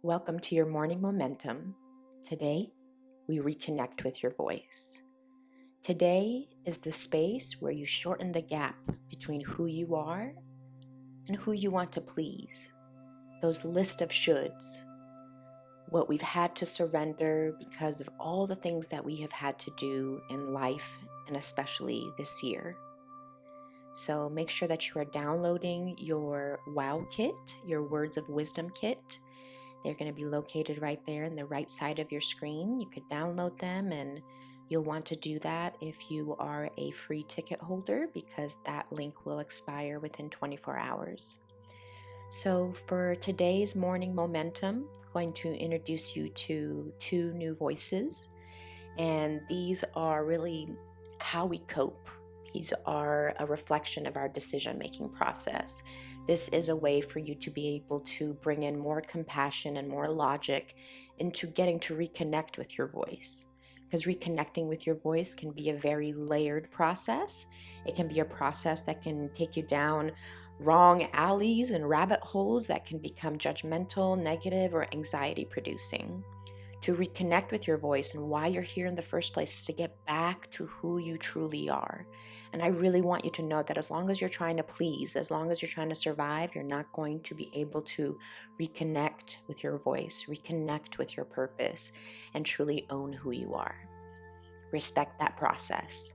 Welcome to your morning momentum. Today, we reconnect with your voice. Today is the space where you shorten the gap between who you are and who you want to please. Those list of shoulds, what we've had to surrender because of all the things that we have had to do in life and especially this year. So make sure that you are downloading your WOW kit, your Words of Wisdom kit. They're going to be located right there in the right side of your screen. You could download them, and you'll want to do that if you are a free ticket holder because that link will expire within 24 hours. So for today's morning momentum, I'm going to introduce you to two new voices, and these are really how we cope. These are a reflection of our decision-making process. This is a way for you to be able to bring in more compassion and more logic into getting to reconnect with your voice. Because reconnecting with your voice can be a very layered process. It can be a process that can take you down wrong alleys and rabbit holes that can become judgmental, negative, or anxiety producing. To reconnect with your voice and why you're here in the first place is to get back to who you truly are. And I really want you to know that as long as you're trying to please, as long as you're trying to survive, you're not going to be able to reconnect with your voice, reconnect with your purpose, and truly own who you are. Respect that process.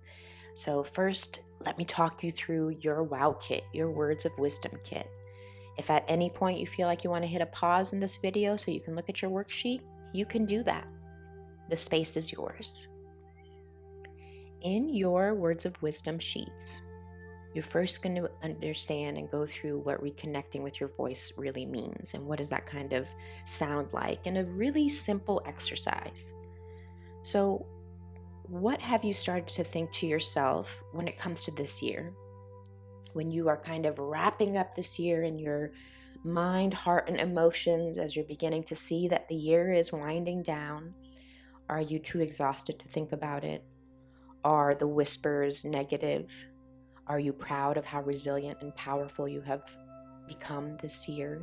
So first, let me talk you through your WOW kit, your Words of Wisdom kit. If at any point you feel like you want to hit a pause in this video so you can look at your worksheet, you can do that. The space is yours. In your Words of Wisdom sheets, you're first going to understand and go through what reconnecting with your voice really means and what does that kind of sound like in a really simple exercise. So, what have you started to think to yourself when it comes to this year? When you are kind of wrapping up this year in your mind, heart, and emotions as you're beginning to see that the year is winding down, are you too exhausted to think about it? Are the whispers negative? Are you proud of how resilient and powerful you have become this year?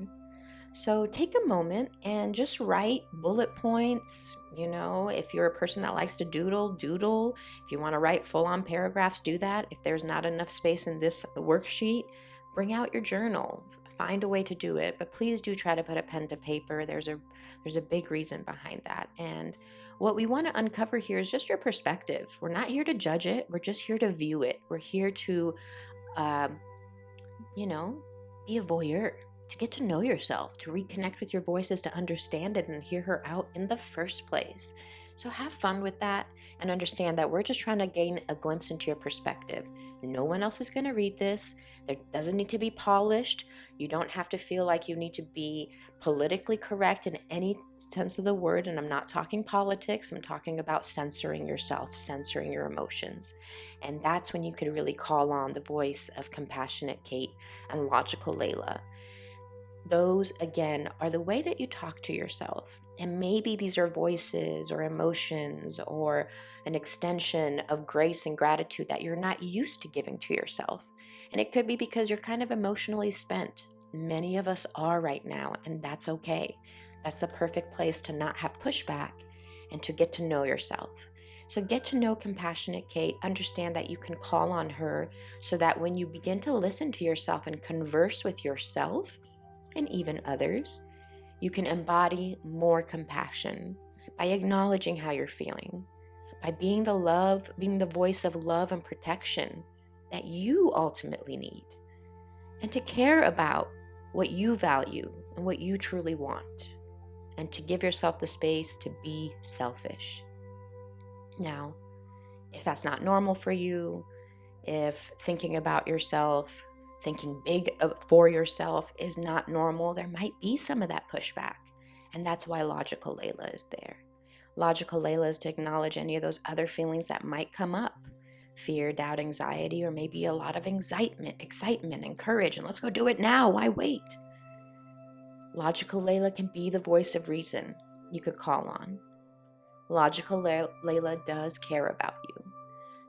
So take a moment and just write bullet points. If you're a person that likes to doodle. If you want to write full-on paragraphs, do that. If there's not enough space in this worksheet, bring out your journal. Find a way to do it, but please do try to put a pen to paper. There's a big reason behind that. And what we want to uncover here is just your perspective. We're not here to judge it. We're just here to view it. We're here to, be a voyeur, to get to know yourself, to reconnect with your voices, to understand it and hear her out in the first place. So have fun with that and understand that we're just trying to gain a glimpse into your perspective. No one else is going to read this. There doesn't need to be polished. You don't have to feel like you need to be politically correct in any sense of the word. And I'm not talking politics. I'm talking about censoring yourself, censoring your emotions. And that's when you could really call on the voice of compassionate Kate and logical Layla. Those, again, are the way that you talk to yourself. And maybe these are voices or emotions or an extension of grace and gratitude that you're not used to giving to yourself. And it could be because you're kind of emotionally spent. Many of us are right now, and that's okay. That's the perfect place to not have pushback and to get to know yourself. So get to know compassionate Kate. Understand that you can call on her so that when you begin to listen to yourself and converse with yourself, and even others, you can embody more compassion by acknowledging how you're feeling, by being the voice of love and protection that you ultimately need, and to care about what you value and what you truly want, and to give yourself the space to be selfish. Now, if that's not normal for you, if thinking about yourself, thinking big for yourself is not normal, there might be some of that pushback. And that's why Logical Layla is there. Logical Layla is to acknowledge any of those other feelings that might come up. Fear, doubt, anxiety, or maybe a lot of excitement and courage. And let's go do it now. Why wait? Logical Layla can be the voice of reason you could call on. Logical Layla does care about you.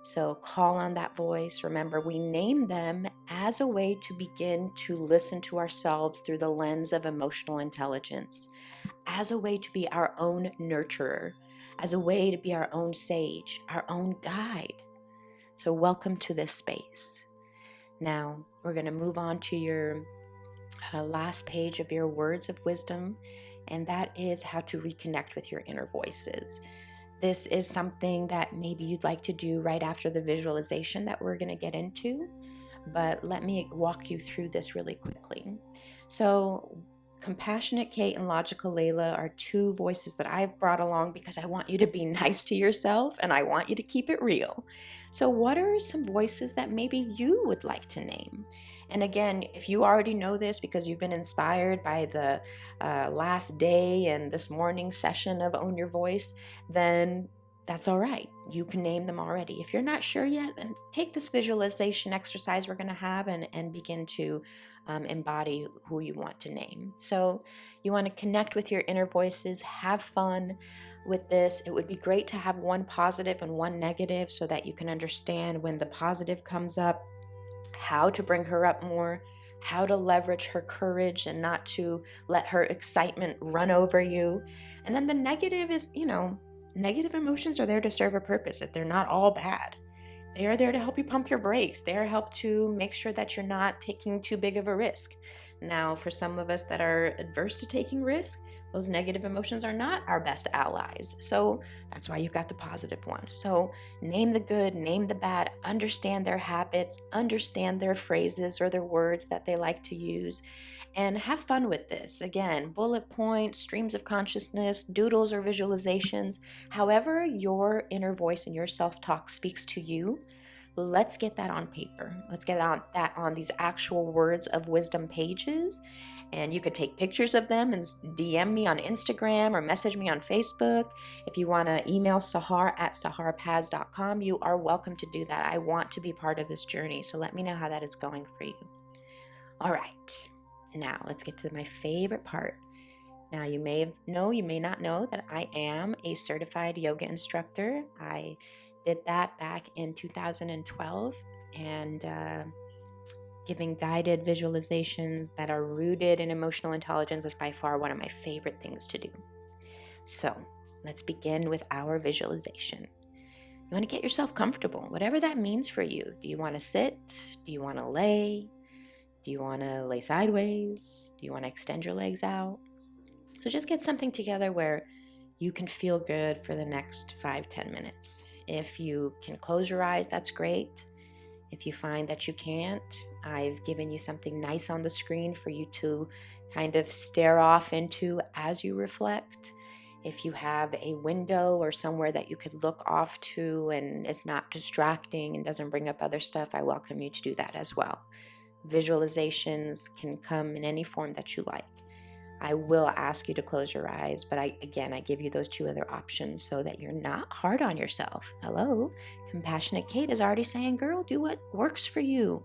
So call on that voice. Remember, we name them as a way to begin to listen to ourselves through the lens of emotional intelligence, as a way to be our own nurturer, as a way to be our own sage, our own guide. So welcome to this space. Now, we're going to move on to your last page of your words of wisdom, and that is how to reconnect with your inner voices. This is something that maybe you'd like to do right after the visualization that we're going to get into, but let me walk you through this really quickly. So, Compassionate Kate and Logical Layla are two voices that I've brought along because I want you to be nice to yourself and I want you to keep it real. So, what are some voices that maybe you would like to name? And again, if you already know this because you've been inspired by the last day and this morning session of Own Your Voice, then that's all right. You can name them already. If you're not sure yet, then take this visualization exercise we're going to have and begin to embody who you want to name. So you want to connect with your inner voices, have fun with this. It would be great to have one positive and one negative so that you can understand when the positive comes up, how to bring her up more, how to leverage her courage and not to let her excitement run over you. And then the negative is, negative emotions are there to serve a purpose. If they're not all bad, they are there to help you pump your brakes. They are help to make sure that you're not taking too big of a risk. Now, for some of us that are adverse to taking risk, those negative emotions are not our best allies. So that's why you've got the positive one. So name the good, name the bad, understand their habits, understand their phrases or their words that they like to use, and have fun with this. Again, bullet points, streams of consciousness, doodles or visualizations, however your inner voice and your self-talk speaks to you. Let's get that on paper. Let's get that on these actual words of wisdom pages. And you could take pictures of them and DM me on Instagram or message me on Facebook. If you want to email Sahar at saharpaz.com, you are welcome to do that. I want to be part of this journey, so let me know how that is going for you. All right, now let's get to my favorite part. Now you may not know that I am a certified yoga instructor. I did that back in 2012, and giving guided visualizations that are rooted in emotional intelligence is by far one of my favorite things to do. So let's begin with our visualization. You want to get yourself comfortable, whatever that means for you. Do you want to sit? Do you want to lay? Do you want to lay sideways? Do you want to extend your legs out? So just get something together where you can feel good for the next 5-10 minutes. If you can close your eyes, that's great. If you find that you can't, I've given you something nice on the screen for you to kind of stare off into as you reflect. If you have a window or somewhere that you could look off to and it's not distracting and doesn't bring up other stuff, I welcome you to do that as well. Visualizations can come in any form that you like. I will ask you to close your eyes, but I give you those two other options so that you're not hard on yourself. Hello, Compassionate Kate is already saying, girl, do what works for you.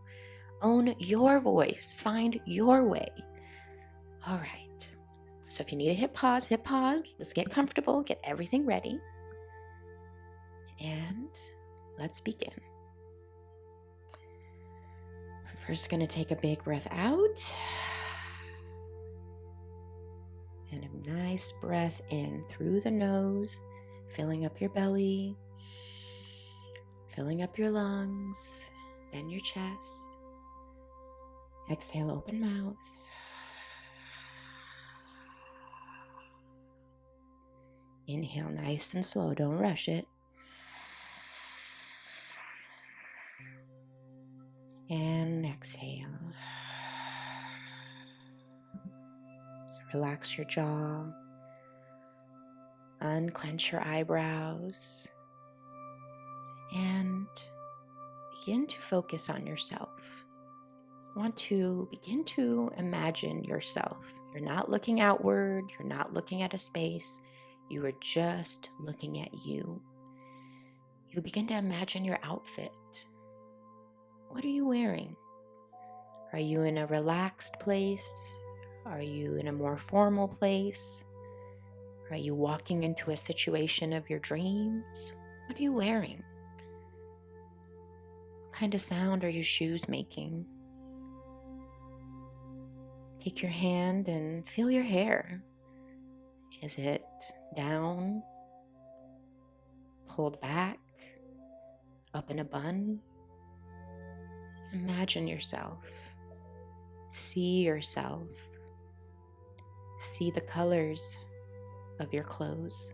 Own your voice. Find your way. All right. So if you need to hit pause. Let's get comfortable, get everything ready. And let's begin. We're first going to take a big breath out. And a nice breath in through the nose, filling up your belly, filling up your lungs, then your chest. Exhale, open mouth. Inhale nice and slow, don't rush it. And exhale. Relax your jaw, unclench your eyebrows, and begin to focus on yourself. You want to begin to imagine yourself. You're not looking outward, you're not looking at a space, you are just looking at you. You begin to imagine your outfit. What are you wearing? Are you in a relaxed place? Are you in a more formal place? Are you walking into a situation of your dreams? What are you wearing? What kind of sound are your shoes making? Take your hand and feel your hair. Is it down, pulled back, up in a bun? Imagine yourself. See yourself. See the colors of your clothes.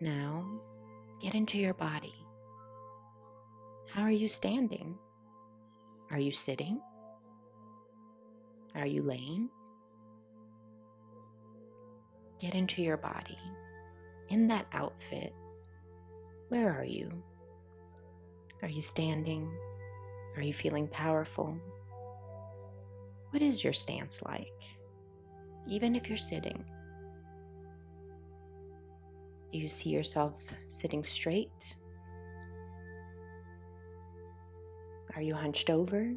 Now, get into your body. How are you standing? Are you sitting? Are you laying? Get into your body. In that outfit, where are you? Are you standing? Are you feeling powerful? What is your stance like? Even if you're sitting, do you see yourself sitting straight? Are you hunched over?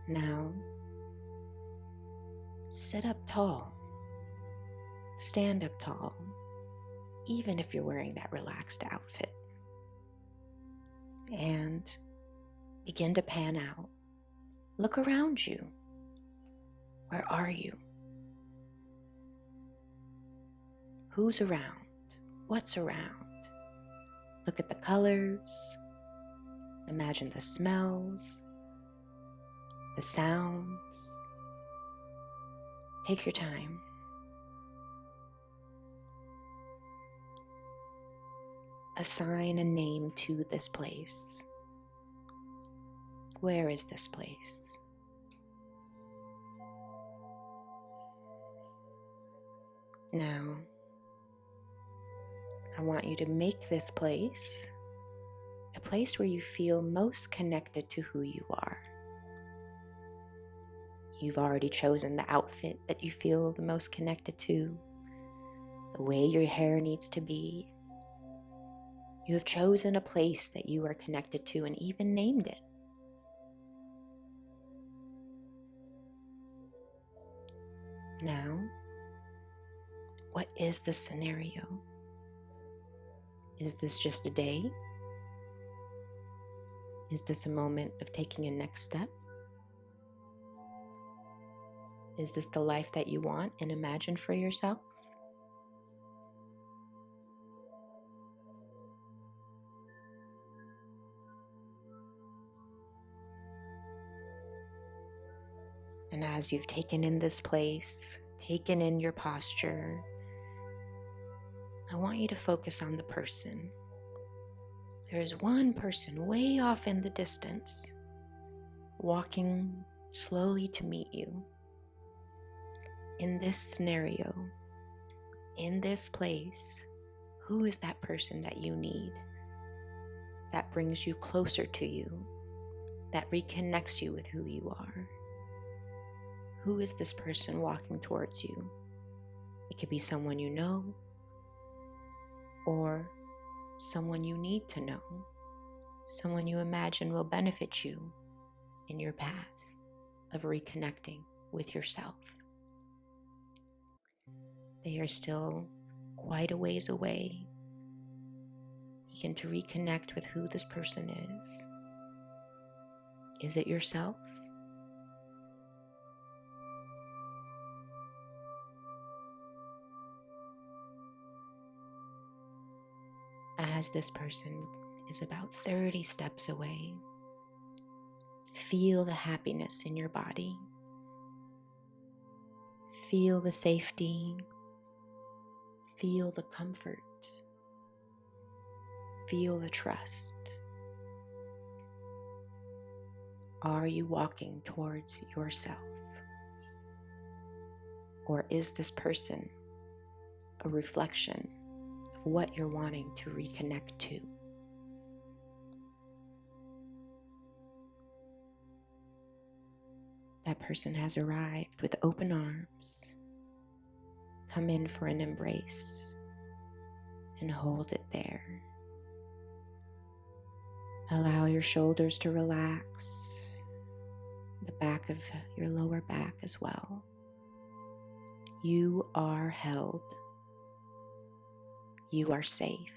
Now, sit up tall. Stand up tall, even if you're wearing that relaxed outfit. And begin to pan out. Look around you. Where are you? Who's around? What's around? Look at the colors. Imagine the smells, the sounds. Take your time. Assign a name to this place. Where is this place? Now, I want you to make this place a place where you feel most connected to who you are. You've already chosen the outfit that you feel the most connected to, the way your hair needs to be. You have chosen a place that you are connected to and even named it. Now, what is the scenario? Is this just a day? Is this a moment of taking a next step? Is this the life that you want and imagine for yourself? And as you've taken in this place, taken in your posture, I want you to focus on the person. There is one person way off in the distance, walking slowly to meet you. In this scenario, in this place, who is that person that you need? That brings you closer to you, that reconnects you with who you are. Who is this person walking towards you? It could be someone you know, or someone you need to know, someone you imagine will benefit you in your path of reconnecting with yourself. They are still quite a ways away. Begin to reconnect with who this person is. Is it yourself? As this person is about 30 steps away, feel the happiness in your body. Feel the safety. Feel the comfort. Feel the trust. Are you walking towards yourself? Or is this person a reflection of what you're wanting to reconnect to? That person has arrived with open arms. Come in for an embrace and hold it there. Allow your shoulders to relax, the back of your lower back as well. You are held. You are safe.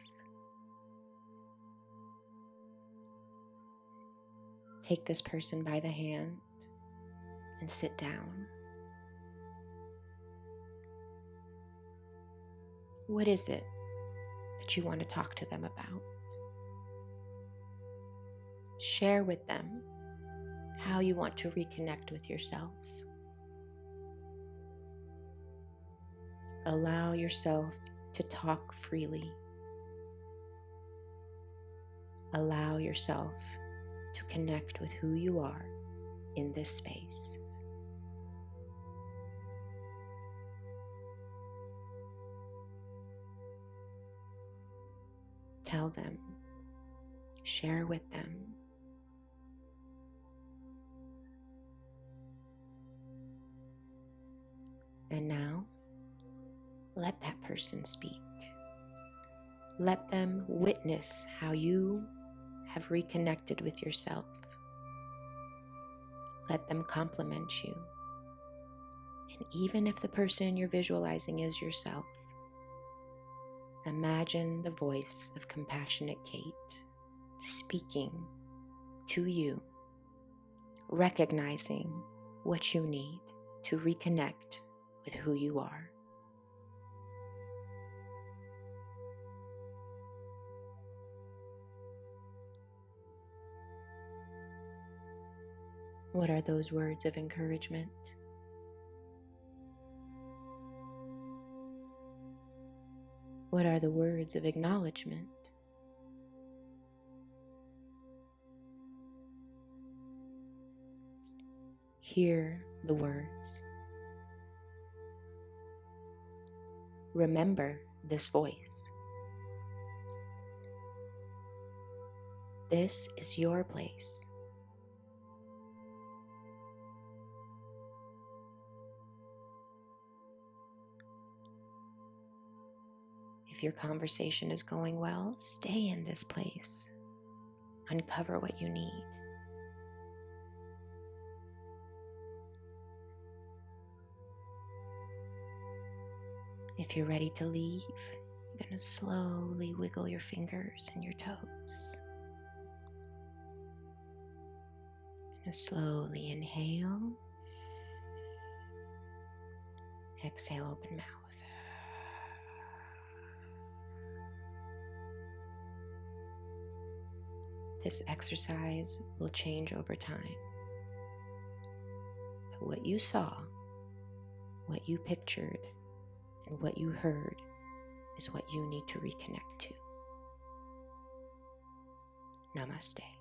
take this person by the hand and sit down. What is it that you want to talk to them about? Share with them how you want to reconnect with yourself. Allow yourself to talk freely. Allow yourself to connect with who you are in this space. Tell them, share with them. And now, let that person speak. Let them witness how you have reconnected with yourself. Let them compliment you. And even if the person you're visualizing is yourself, imagine the voice of compassionate Kate speaking to you, recognizing what you need to reconnect with who you are. What are those words of encouragement? What are the words of acknowledgement? Hear the words. Remember this voice. This is your place. If your conversation is going well, stay in this place. Uncover what you need. If you're ready to leave, you're going to slowly wiggle your fingers and your toes. You're going to slowly inhale. Exhale, open mouth. This exercise will change over time. But what you saw, what you pictured, and what you heard is what you need to reconnect to. Namaste.